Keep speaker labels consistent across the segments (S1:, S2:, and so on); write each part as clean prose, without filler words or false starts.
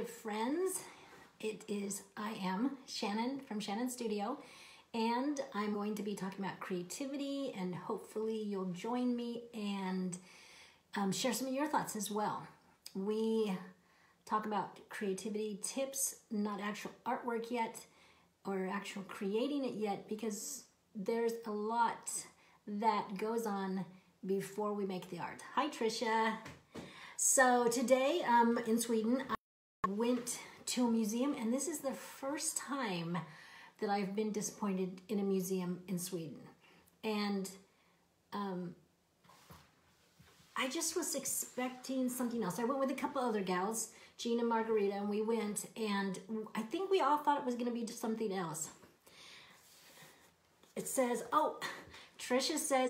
S1: creative friends. I am Shannon from Shannon Studio, and I'm going to be talking about creativity, and hopefully you'll join me and share some of your thoughts as well. We talk about creativity tips, not actual artwork yet or actual creating it yet, because there's a lot that goes on before we make the art. Hi, Trisha. So today in Sweden, I went to a museum, and this is the first time that I've been disappointed in a museum in Sweden. And I just was expecting something else. I went with a couple other gals, Jean and Margarita, and we went, and I think we all thought it was going to be something else. It says, oh, Trisha says,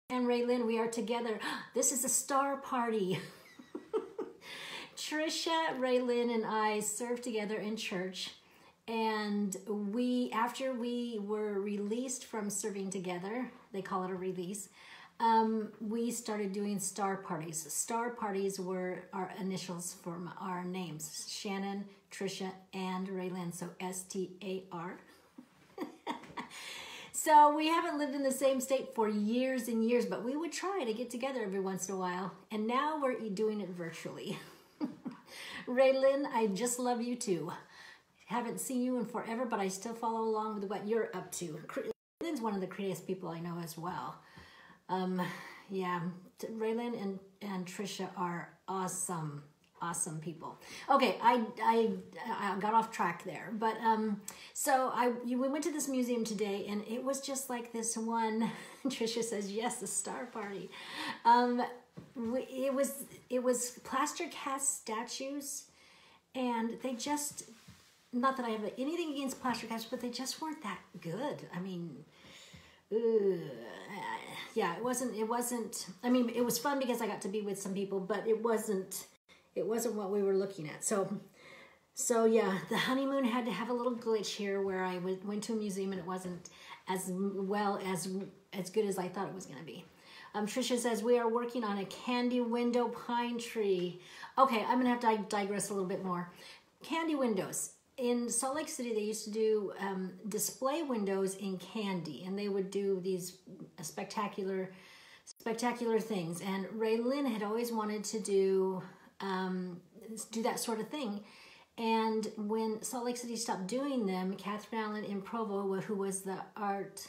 S1: and Raylyn, we are together. This is a star party. Trisha, Raylyn, and I served together in church, and after we were released from serving together, they call it a release, we started doing star parties. Star parties were our initials for our names, Shannon, Trisha, and Raylyn, so S-T-A-R. So we haven't lived in the same state for years and years, but we would try to get together every once in a while, and now we're doing it virtually. Raylyn, I just love you too. Haven't seen you in forever, but I still follow along with what you're up to. Raylyn's one of the creatives people I know as well. Yeah, Raylyn and Trisha are awesome people. Okay, I got off track there, but so we went to this museum today, and it was just like this one. Trisha says yes, the star party. It was plaster cast statues, and they just, not that I have anything against plaster casts, but they just weren't that good. I mean, yeah, it wasn't. I mean, it was fun because I got to be with some people, but it wasn't what we were looking at. So yeah, the honeymoon had to have a little glitch here where I went to a museum and it wasn't as good as I thought it was going to be. Trisha says, we are working on a candy window pine tree. Okay, I'm going to have to digress a little bit more. Candy windows. In Salt Lake City, they used to do display windows in candy, and they would do these spectacular things. And Raylyn had always wanted to do that sort of thing. And when Salt Lake City stopped doing them, Catherine Allen in Provo, who was an art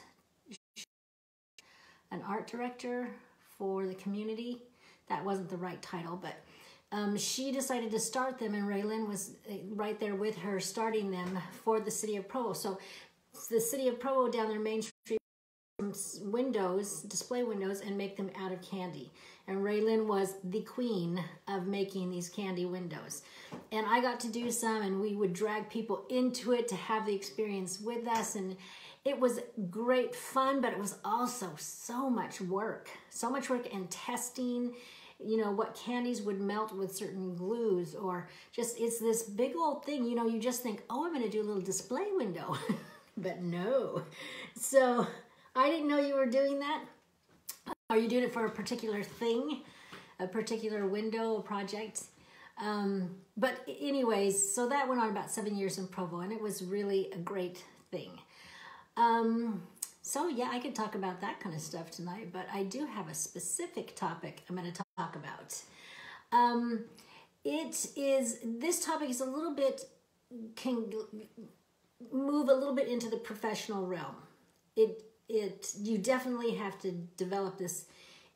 S1: director for the community, that wasn't the right title, but she decided to start them, and Raylyn was right there with her starting them for the city of Provo. So the city of Provo down their main street windows, display windows, and make them out of candy. And Raylyn was the queen of making these candy windows. And I got to do some, and we would drag people into it to have the experience with us. And it was great fun, but it was also so much work and testing, you know, what candies would melt with certain glues, or just, it's this big old thing, you know, you just think, oh, I'm going to do a little display window, but no. So I didn't know you were doing that. Are you doing it for a particular thing, a particular window, a project? But anyways, so that went on about 7 years in Provo, and it was really a great thing. So yeah, I could talk about that kind of stuff tonight, but I do have a specific topic I'm going to talk about. This topic is a little bit, can move a little bit into the professional realm. You definitely have to develop this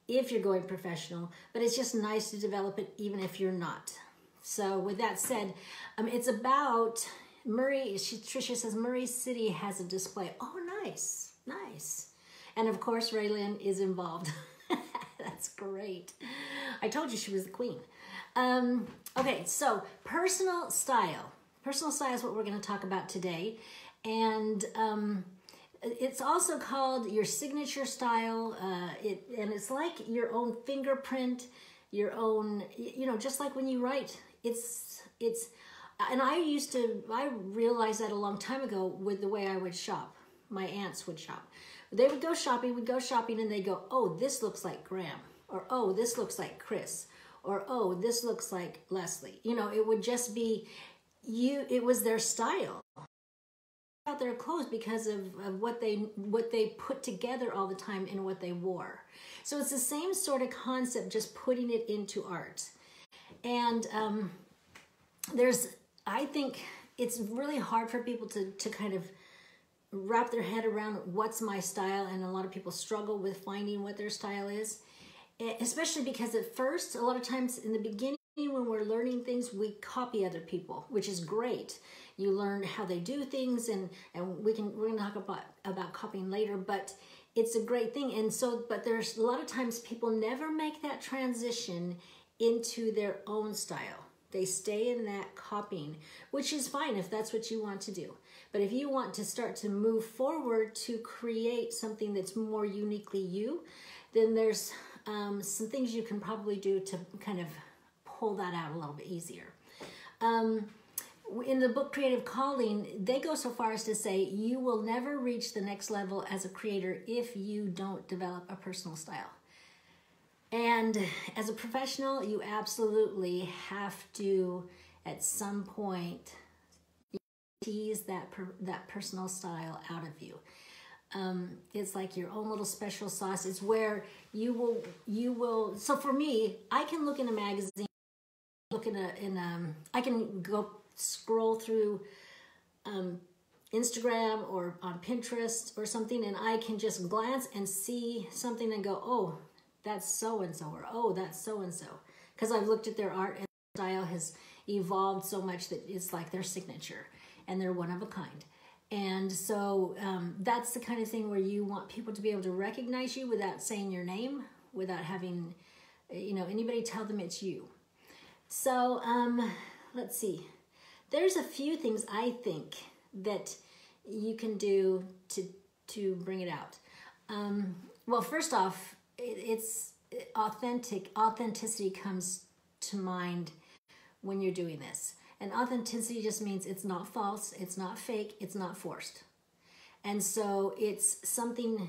S1: if you're going professional, but it's just nice to develop it even if you're not. So with that said, it's about Trisha says Murray City has a display. Oh, nice. And of course, Raylyn is involved. That's great. I told you she was the queen. Okay, so personal style. Personal style is what we're going to talk about today. And it's also called your signature style. And it's like your own fingerprint, your own, you know, just like when you write. And I realized that a long time ago with the way I would shop. My aunts would shop. They would go shopping, and they'd go, oh, this looks like Graham, or oh, this looks like Chris, or, oh, this looks like Leslie. You know, it would just be it was their style. Out their clothes because of what they put together all the time and what they wore. So it's the same sort of concept, just putting it into art. And I think it's really hard for people to kind of wrap their head around what's my style, and a lot of people struggle with finding what their style is, especially because at first, a lot of times in the beginning when we're learning things, we copy other people, which is great. You learn how they do things, and we're going to talk about copying later, but it's a great thing. And so, but there's a lot of times people never make that transition into their own style. They stay in that copying, which is fine if that's what you want to do. But if you want to start to move forward to create something that's more uniquely you, then there's some things you can probably do to kind of pull that out a little bit easier. In the book Creative Calling, they go so far as to say you will never reach the next level as a creator if you don't develop a personal style. And as a professional, you absolutely have to, at some point, tease that personal style out of you. It's like your own little special sauce. It's where you will. So for me, I can look in a magazine, I can go scroll through Instagram or on Pinterest or something, and I can just glance and see something and go, oh, that's so-and-so, or oh, that's so-and-so. Because I've looked at their art and their style has evolved so much that it's like their signature and they're one of a kind. And so that's the kind of thing where you want people to be able to recognize you without saying your name, without having, anybody tell them it's you. So let's see. There's a few things I think that you can do to bring it out. Well, first off, it's authenticity comes to mind when you're doing this. And authenticity just means it's not false, it's not fake, it's not forced. And so it's something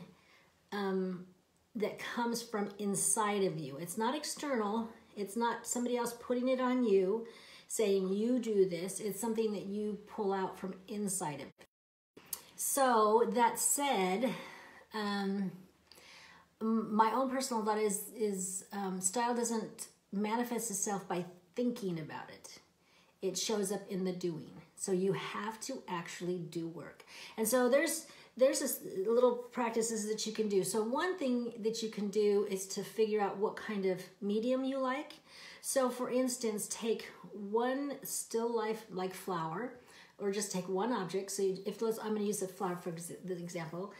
S1: that comes from inside of you. It's not external. It's not somebody else putting it on you, saying you do this. It's something that you pull out from inside of you. So that said, my own personal thought is style doesn't manifest itself by thinking about it. It shows up in the doing. So you have to actually do work. And so there's this little practices that you can do. So one thing that you can do is to figure out what kind of medium you like. So for instance, take one still life like flower, or just take one object. So I'm going to use a flower for the example.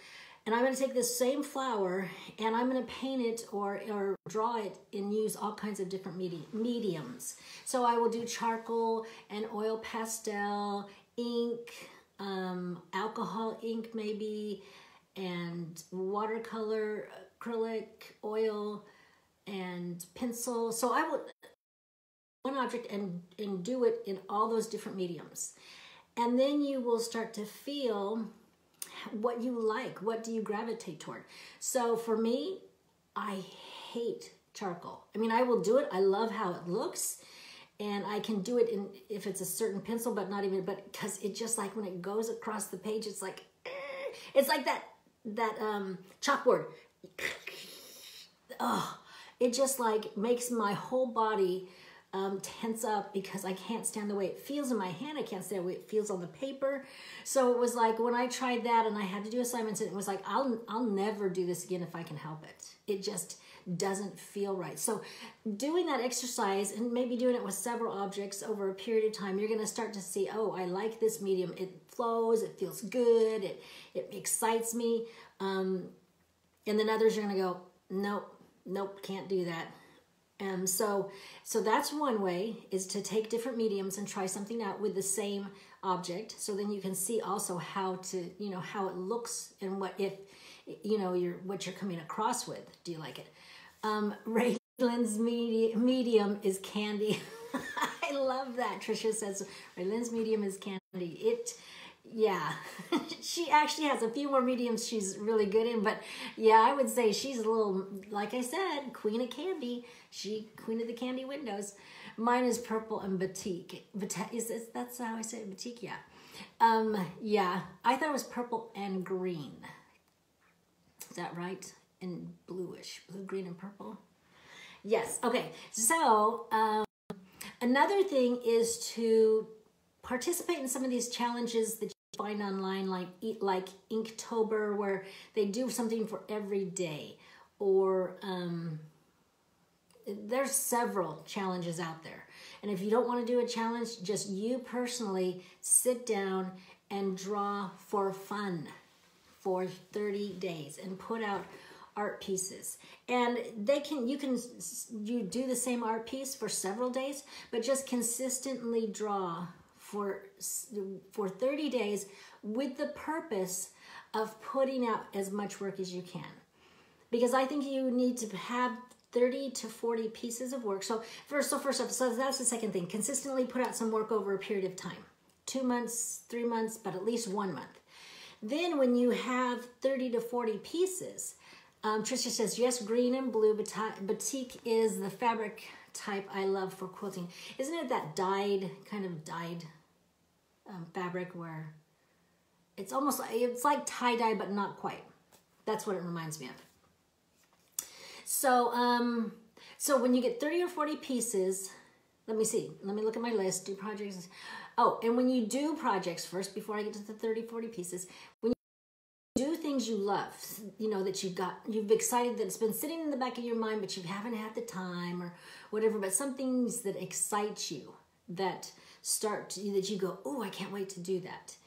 S1: And I'm going to take this same flower and I'm going to paint it or draw it and use all kinds of different mediums. So I will do charcoal and oil pastel, ink, alcohol ink maybe, and watercolor, acrylic, oil, and pencil. So I will one object and do it in all those different mediums. And then you will start to feel what you like, what do you gravitate toward. So for me, I hate charcoal. I mean, I will do it. I love how it looks, and I can do it if it's a certain pencil, but not even, but because it just like when it goes across the page, it's like, it's like that chalkboard. Oh, it just like makes my whole body tense up because I can't stand the way it feels in my hand. I can't stand the way it feels on the paper. So it was like when I tried that and I had to do assignments, it was like, I'll never do this again if I can help it. It just doesn't feel right. So doing that exercise and maybe doing it with several objects over a period of time, you're going to start to see, oh, I like this medium. It flows, it feels good, it excites me. And then others are going to go, nope, can't do that. So that's one way, is to take different mediums and try something out with the same object. So then you can see also how how it looks and what you're coming across with. Do you like it? Raylan's medium is candy. I love that. Trisha says Raylan's medium is candy. Yeah, she actually has a few more mediums she's really good in, but yeah, I would say she's a little, like I said, queen of candy. Queen of the candy windows. Mine is purple and batik. That's how I say it, batik? Yeah. Yeah, I thought it was purple and green. Is that right? And bluish, blue, green, and purple. Yes. Okay. So another thing is to participate in some of these challenges that you find online, like Inktober, where they do something for every day, or there's several challenges out there. And if you don't want to do a challenge, just you personally sit down and draw for fun for 30 days and put out art pieces. And you do the same art piece for several days, but just consistently draw for 30 days with the purpose of putting out as much work as you can. Because I think you need to have 30 to 40 pieces of work. So first off, so that's the second thing. Consistently put out some work over a period of time. 2 months, 3 months, but at least 1 month. Then when you have 30 to 40 pieces, Tricia says, yes, green and blue. Batik is the fabric type I love for quilting. Isn't it that dyed fabric where it's like tie-dye, but not quite. That's what it reminds me of. So, so when you get 30 or 40 pieces, let me see. Let me look at my list. Do projects. Oh, and when you do projects first, before I get to the 30, 40 pieces, when you do things you love, that you've excited, that it's been sitting in the back of your mind, but you haven't had the time or whatever, but some things that excite you, that you go, oh, I can't wait to do that.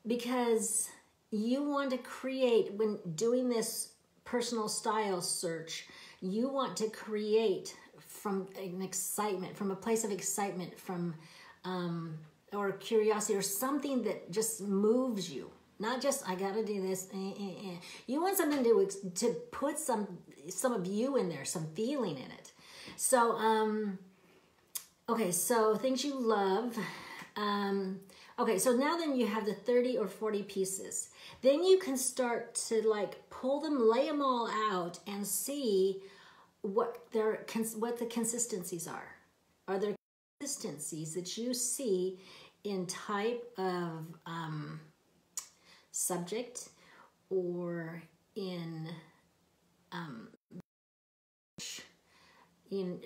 S1: Because you want to create, when doing this personal style search, you want to create from a place of excitement, or curiosity, or something that just moves you. Not just, I gotta do this. You want something to put some of you in there, some feeling in it. So, okay, so things you love. Okay, so now then you have the 30 or 40 pieces. Then you can start to pull them, lay them all out, and see what the consistencies are. Are there consistencies that you see in type of subject, or in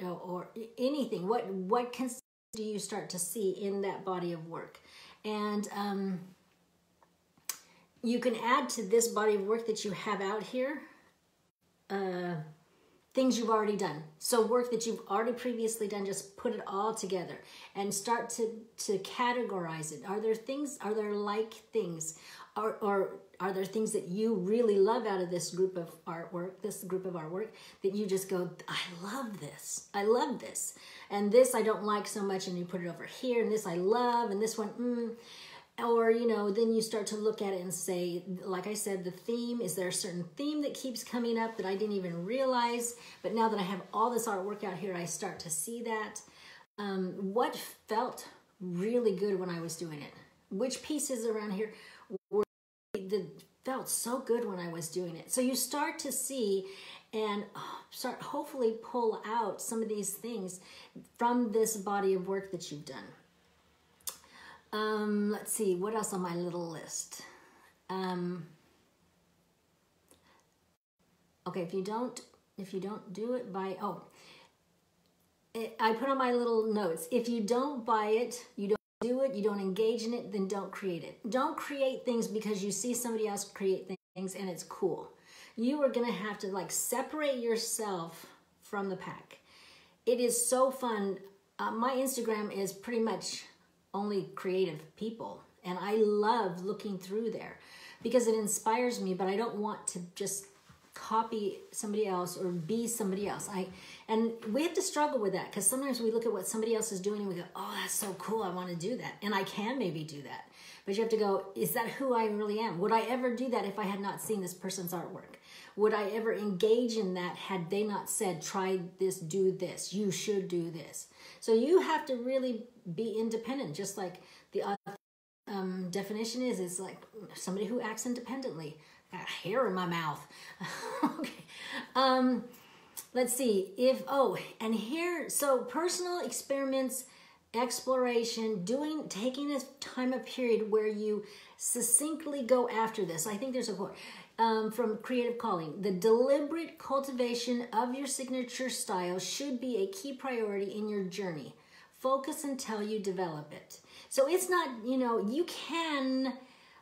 S1: or anything? What consistency do you start to see in that body of work? And you can add to this body of work that you have out here things you've already done. So work that you've already previously done, just put it all together and start to categorize it. Are there like things? Or are there things that you really love out of this group of artwork, that you just go, I love this. And this I don't like so much, and you put it over here, and this I love, and this one, Or, then you start to look at it and say, like I said, the theme, is there a certain theme that keeps coming up that I didn't even realize? But now that I have all this artwork out here, I start to see that. What felt really good when I was doing it? Which pieces around here that felt so good when I was doing it? So you start to see and hopefully pull out some of these things from this body of work that you've done. Let's see, what else on my little list? Okay, if you don't do it by, I put on my little notes. If you don't buy it, you don't do it, you don't engage in it, then don't create it. Don't create things because you see somebody else create things and it's cool. You are going to have to separate yourself from the pack. It is so fun. My Instagram is pretty much only creative people, and I love looking through there because it inspires me, but I don't want to just copy somebody else or be somebody else. And we have to struggle with that, because sometimes we look at what somebody else is doing and we go, oh, that's so cool, I want to do that, and I can maybe do that. But you have to go, is that who I really am? Would I ever do that if I had not seen this person's artwork? Would I ever engage in that had they not said, try this, do this, you should do this? So you have to really be independent, just like the definition is like somebody who acts independently. I got hair in my mouth. Okay. Let's see and here, so personal experiments, exploration, taking a time, a period where you succinctly go after this. I think there's a quote from Creative Calling. The deliberate cultivation of your signature style should be a key priority in your journey. Focus until you develop it. So it's not, you can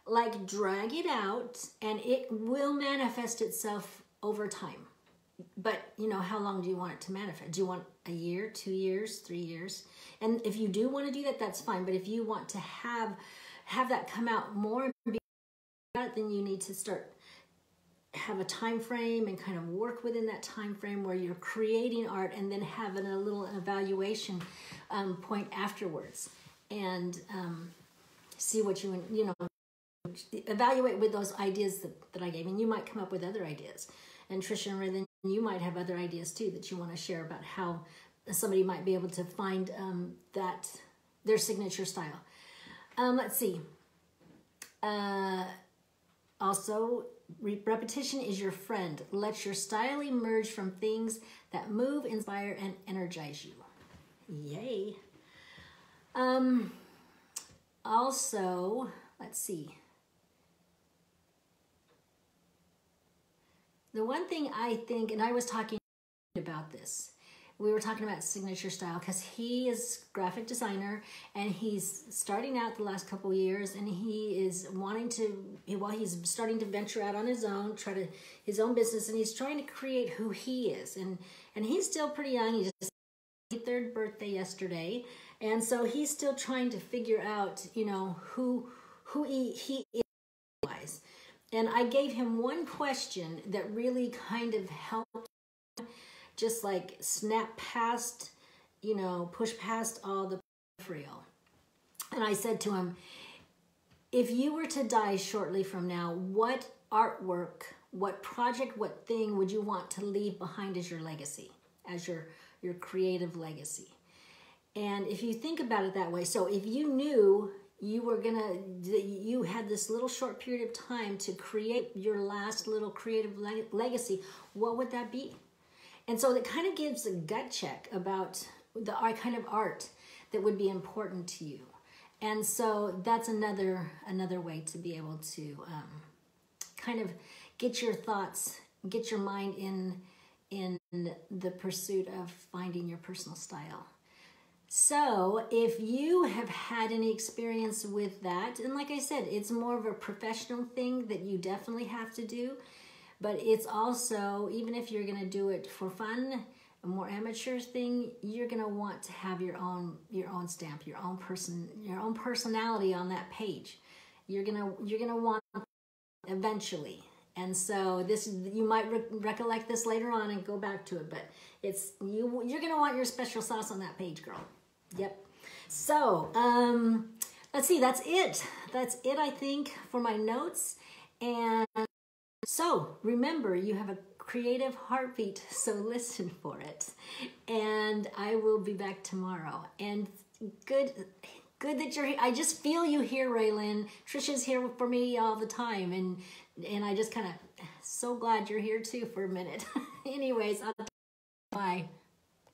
S1: like drag it out and it will manifest itself over time. But, how long do you want it to manifest? Do you want a year, 2 years, 3 years? And if you do want to do that, that's fine. But if you want to have that come out more and be that, then you need to have a time frame and kind of work within that time frame where you're creating art, and then having a little evaluation point afterwards, and see what evaluate with those ideas that I gave. And you might come up with other ideas. And Trisha and Raylan, you might have other ideas too that you want to share about how somebody might be able to find their signature style. Let's see. Also, repetition is your friend. Let your style emerge from things that move, inspire, and energize you. Yay. Also, let's see. The one thing I think, and I was talking about this, we were talking about signature style, because he is graphic designer and he's starting out the last couple years, and he is he's starting to venture out on his own, his own business, and he's trying to create who he is. And he's still pretty young. He just had his 3rd birthday yesterday. And so he's still trying to figure out, who he is. And I gave him one question that really kind of helped just like snap past, push past all the peripheral. And I said to him, if you were to die shortly from now, what artwork, what project, what thing would you want to leave behind as your legacy, as your creative legacy? And if you think about it that way, so if you knew you had this little short period of time to create your last little creative legacy, what would that be? And so it kind of gives a gut check about the kind of art that would be important to you. And so that's another way to be able to kind of get your thoughts, get your mind in the pursuit of finding your personal style. So if you have had any experience with that, and like I said, it's more of a professional thing that you definitely have to do, but it's also, even if you're going to do it for fun, a more amateur thing, you're going to want to have your own stamp, your own personality on that page. You're going to want eventually. And so you might recollect this later on and go back to it, but you're going to want your special sauce on that page, girl. Yep. So, let's see, that's it. That's it, I think, for my notes. And so remember, you have a creative heartbeat, so listen for it. And I will be back tomorrow. And good that you're here. I just feel you here, Raylan. Trisha's here for me all the time. And I just kind of so glad you're here too for a minute. Anyways, bye.